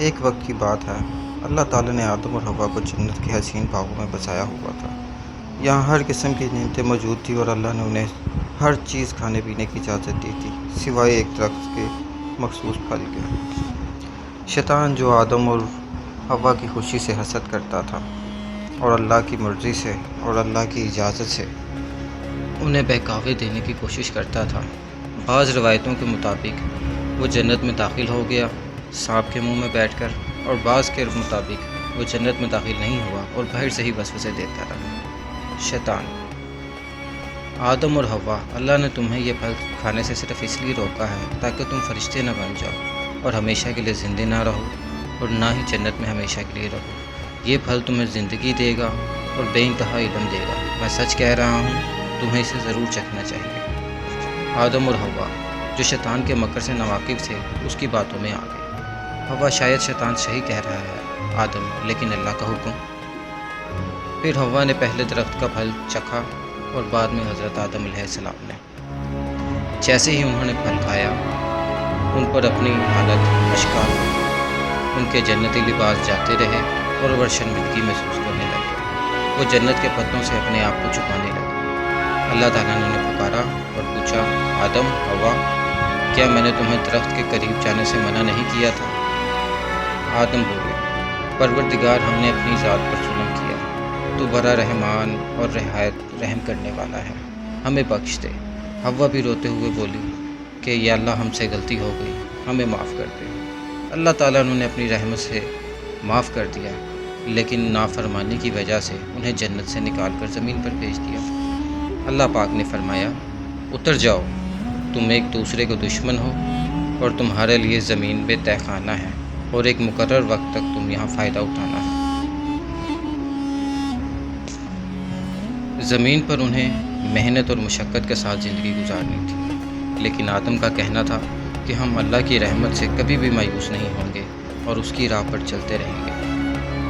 ایک وقت کی بات ہے، اللہ تعالیٰ نے آدم اور حوا کو جنت کے حسین باغوں میں بسایا ہوا تھا۔ یہاں ہر قسم کی نعمتیں موجود تھیں اور اللہ نے انہیں ہر چیز کھانے پینے کی اجازت دی تھی سوائے ایک درخت کے مخصوص پھل کے۔ شیطان جو آدم اور حوا کی خوشی سے حسد کرتا تھا اور اللہ کی مرضی سے اور اللہ کی اجازت سے انہیں بہکاوے دینے کی کوشش کرتا تھا۔ بعض روایتوں کے مطابق وہ جنت میں داخل ہو گیا سانپ کے منہ میں بیٹھ کر، اور بعض کے مطابق وہ جنت میں داخل نہیں ہوا اور باہر سے ہی وسوسے دیتا رہا۔ شیطان: آدم اور حوا، اللہ نے تمہیں یہ پھل کھانے سے صرف اس لیے روکا ہے تاکہ تم فرشتے نہ بن جاؤ اور ہمیشہ کے لیے زندہ نہ رہو اور نہ ہی جنت میں ہمیشہ کے لیے رہو۔ یہ پھل تمہیں زندگی دے گا اور بے انتہا علم دے گا۔ میں سچ کہہ رہا ہوں، تمہیں اسے ضرور چکھنا چاہیے۔ آدم اور حوا، جو شیطان کے مکر سے ناواقف تھے، اس کی باتوں میں آ گئے۔ حوا: شاید شیطان صحیح کہہ رہا ہے آدم، لیکن اللہ کا حکم۔ پھر حوا نے پہلے درخت کا پھل چکھا اور بعد میں حضرت آدم علیہ السلام نے۔ جیسے ہی انہوں نے پھل کھایا، ان پر اپنی حالت اشکار ہو گئی۔ ان کے جنتی لباس جاتے رہے اور وہ شرمندگی محسوس کرنے لگے۔ وہ جنت کے پتوں سے اپنے آپ کو چھپانے لگے۔ اللہ تعالیٰ نے انہیں پکارا اور پوچھا: آدم، حوا، کیا میں نے تمہیں درخت کے قریب جانے سے منع نہیں کیا تھا؟ آدم بولے: پروردگار، ہم نے اپنی ذات پر ظلم کیا، تو بڑا رحمان اور نہایت رحم کرنے والا ہے، ہمیں بخش دے۔ حوا بھی روتے ہوئے بولی کہ یا اللہ، ہم سے غلطی ہو گئی، ہمیں معاف کر دے۔ اللہ تعالیٰ نے انہیں اپنی رحمت سے معاف کر دیا، لیکن نافرمانی کی وجہ سے انہیں جنت سے نکال کر زمین پر بھیج دیا۔ اللہ پاک نے فرمایا: اتر جاؤ، تم ایک دوسرے کو دشمن ہو اور تمہارے لیے زمین بے تہ خانہ ہے اور ایک مقرر وقت تک تم یہاں فائدہ اٹھانا ہے۔ زمین پر انہیں محنت اور مشقت کے ساتھ زندگی گزارنی تھی، لیکن آدم کا کہنا تھا کہ ہم اللہ کی رحمت سے کبھی بھی مایوس نہیں ہوں گے اور اس کی راہ پر چلتے رہیں گے۔